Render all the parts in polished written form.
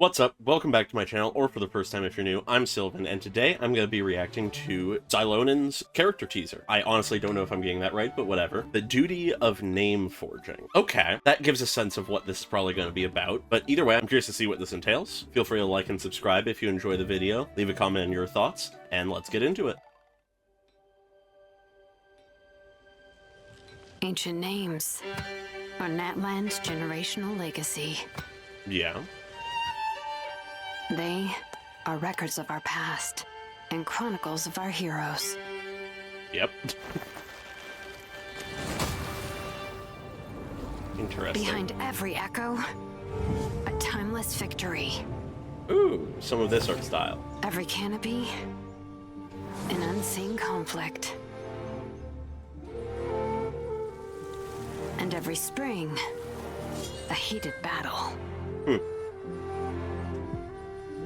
What's up? Welcome back to my channel, or for the first time if you're new, I'm Sylvan, and today I'm going to be reacting to Xilonen's character teaser. I honestly don't know if I'm getting that right, but whatever. The Duty of Name Forging. Okay, that gives a sense of what this is probably going to be about, but either way, I'm curious to see what this entails. Feel free to like and subscribe if you enjoy the video, leave a comment on your thoughts, and let's get into it. Ancient names are Natlan's generational legacy. Yeah. They are records of our past and chronicles of our heroes. Yep. Interesting. Behind every echo, a timeless victory. Ooh, some of this art style. Every canopy, an unseen conflict. And every spring, a heated battle.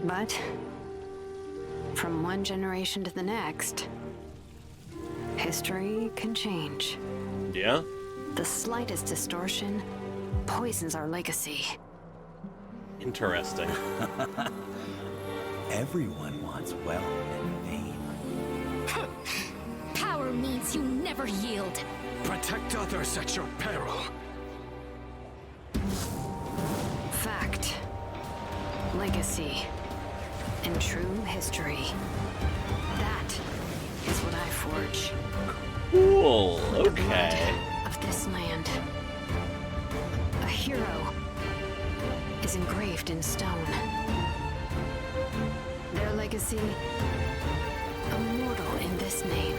But from one generation to the next, history can change. Yeah? The slightest distortion poisons our legacy. Interesting. Everyone wants wealth and fame. Power means you never yield. Protect others at your peril. Fact, legacy, and true history. That is what I forge. Cool, The okay. blood of this land. A hero is engraved in stone. Their legacy, immortal in this name.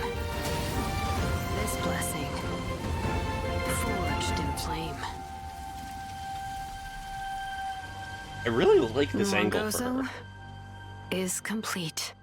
This blessing, forged in flame. I really like this angle for her. Mongozo is complete.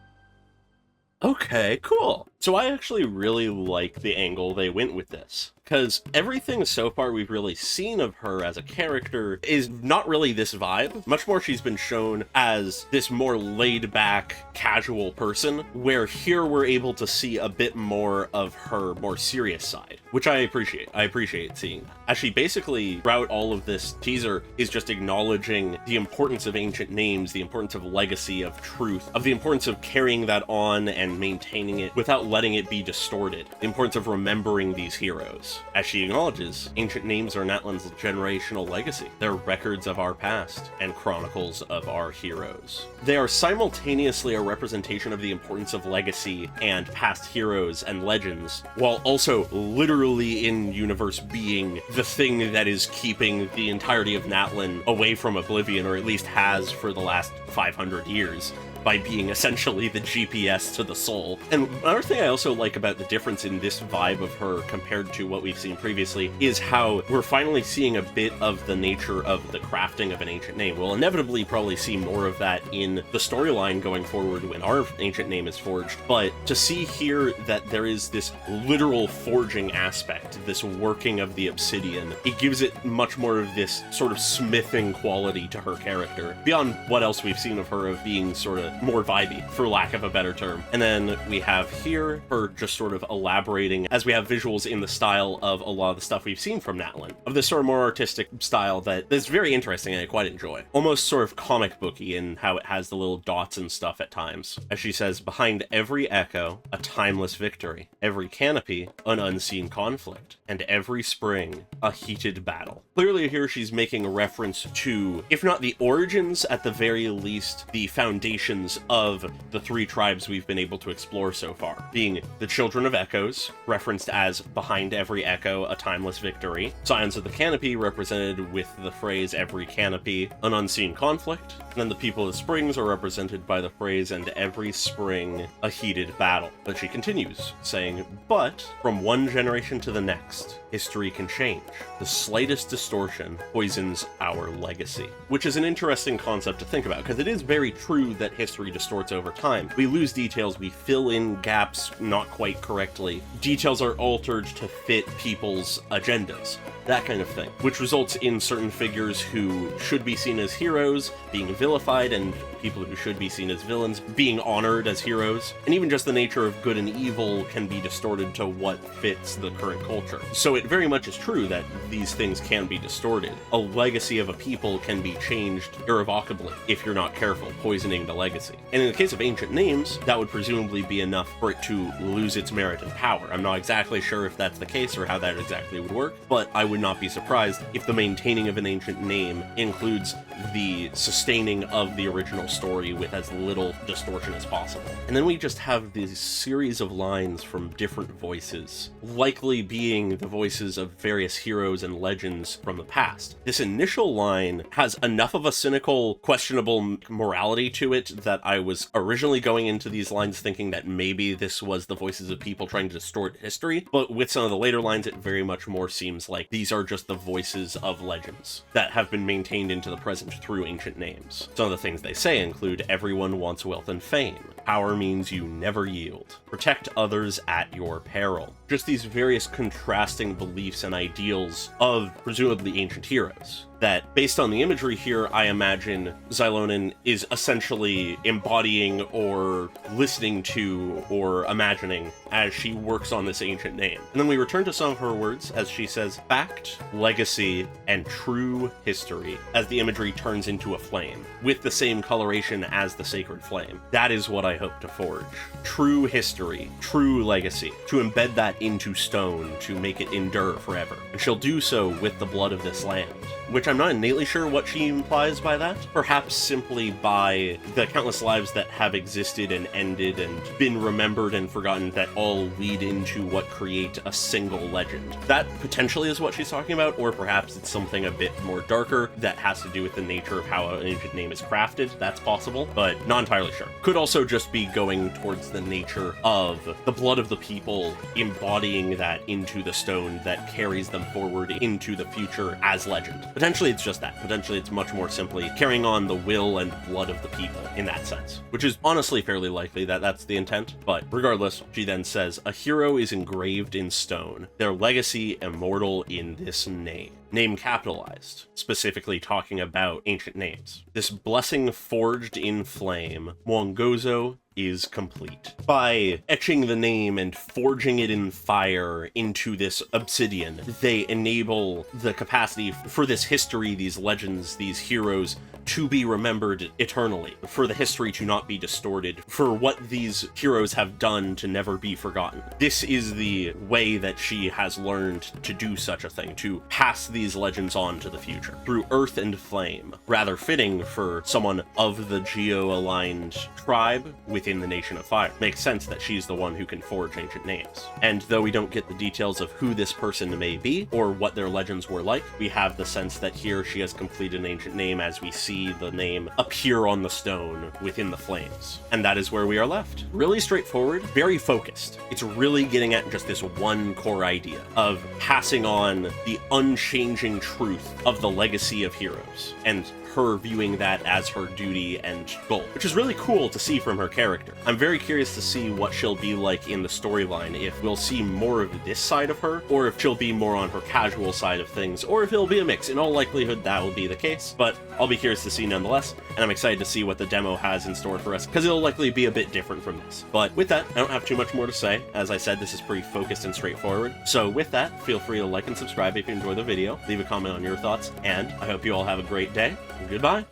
Okay, cool. So I actually really like the angle they went with this, because everything so far we've really seen of her as a character is not really this vibe. Much more she's been shown as this more laid-back, casual person, where here we're able to see a bit more of her more serious side, which I appreciate. I appreciate seeing. As she basically, throughout all of this teaser, is just acknowledging the importance of ancient names, the importance of legacy, of truth, of the importance of carrying that on and maintaining it without letting it be distorted, the importance of remembering these heroes. As she acknowledges, ancient names are Natlan's generational legacy. They're records of our past and chronicles of our heroes. They are simultaneously a representation of the importance of legacy and past heroes and legends, while also literally in universe being the thing that is keeping the entirety of Natlan away from oblivion, or at least has for the last 500 years. By being essentially the GPS to the soul. And another thing I also like about the difference in this vibe of her compared to what we've seen previously is how we're finally seeing a bit of the nature of the crafting of an ancient name. We'll inevitably probably see more of that in the storyline going forward when our ancient name is forged, but to see here that there is this literal forging aspect, this working of the obsidian, it gives it much more of this sort of smithing quality to her character, beyond what else we've seen of her of being sort of more vibey, for lack of a better term. And then we have here her just sort of elaborating, as we have visuals in the style of a lot of the stuff we've seen from Natlan, of this sort of more artistic style that is very interesting and I quite enjoy. Almost sort of comic booky in how it has the little dots and stuff at times. As she says, behind every echo, a timeless victory. Every canopy, an unseen conflict. And every spring, a heated battle. Clearly here she's making a reference to, if not the origins, at the very least, the foundations of the three tribes we've been able to explore so far, being the Children of Echoes, referenced as behind every echo, a timeless victory. Scions of the Canopy, represented with the phrase every canopy, an unseen conflict. And then the People of Springs are represented by the phrase and every spring, a heated battle. But she continues, saying, but from one generation to the next, history can change. The slightest distortion poisons our legacy. Which is an interesting concept to think about, because it is very true that history distorts over time. We lose details, we fill in gaps not quite correctly. Details are altered to fit people's agendas. that kind of thing, which results in certain figures who should be seen as heroes being vilified, and people who should be seen as villains being honored as heroes, and even just the nature of good and evil can be distorted to what fits the current culture. So it very much is true that these things can be distorted. A legacy of a people can be changed irrevocably if you're not careful, poisoning the legacy. And in the case of ancient names, that would presumably be enough for it to lose its merit and power. I'm not exactly sure if that's the case or how that exactly would work, but I would not be surprised if the maintaining of an ancient name includes the sustaining of the original story with as little distortion as possible. And then we just have these series of lines from different voices, likely being the voices of various heroes and legends from the past. This initial line has enough of a cynical, questionable morality to it that I was originally going into these lines thinking that maybe this was the voices of people trying to distort history, but with some of the later lines it very much more seems like these are just the voices of legends that have been maintained into the present through ancient names. Some of the things they say include everyone wants wealth and fame. Power means you never yield. Protect others at your peril. Just these various contrasting beliefs and ideals of presumably ancient heroes that, based on the imagery here, I imagine Xilonen is essentially embodying or listening to or imagining as she works on this ancient name. And then we return to some of her words as she says, fact, legacy, and true history, as the imagery turns into a flame, with the same coloration as the sacred flame. That is what I hope to forge. True history, true legacy, to embed that into stone, to make it endure forever. And she'll do so with the blood of this land, which I'm not innately sure what she implies by that. Perhaps simply by the countless lives that have existed and ended and been remembered and forgotten that all lead into what create a single legend. That potentially is what she's talking about, or perhaps it's something a bit more darker that has to do with the nature of how an ancient name is crafted. That's possible, but not entirely sure. Could also just be going towards the nature of the blood of the people, embodying that into the stone that carries them forward into the future as legend. Potentially it's just that. Potentially it's much more simply carrying on the will and blood of the people in that sense, which is honestly fairly likely that that's the intent. But regardless, she then says, a hero is engraved in stone, their legacy immortal in this name. Name capitalized, specifically talking about ancient names. This blessing forged in flame, Mwongozo is complete. By etching the name and forging it in fire into this obsidian, they enable the capacity for this history, these legends, these heroes to be remembered eternally, for the history to not be distorted, for what these heroes have done to never be forgotten. This is the way that she has learned to do such a thing, to pass these legends on to the future, through earth and flame. Rather fitting for someone of the geo-aligned tribe within the Nation of Fire. Makes sense that she's the one who can forge ancient names. And though we don't get the details of who this person may be, or what their legends were like, we have the sense that here she has completed an ancient name as we see the name appear on the stone within the flames. And that is where we are left. Really straightforward, very focused. It's really getting at just this one core idea of passing on the unchanging truth of the legacy of heroes, and her viewing that as her duty and goal, which is really cool to see from her character. I'm very curious to see what she'll be like in the storyline, if we'll see more of this side of her, or if she'll be more on her casual side of things, or if it'll be a mix. In all likelihood, that will be the case, but I'll be curious to see nonetheless, and I'm excited to see what the demo has in store for us, because it'll likely be a bit different from this. But with that, I don't have too much more to say. As I said, this is pretty focused and straightforward. So with that, feel free to like and subscribe if you enjoy the video, leave a comment on your thoughts, and I hope you all have a great day. Goodbye.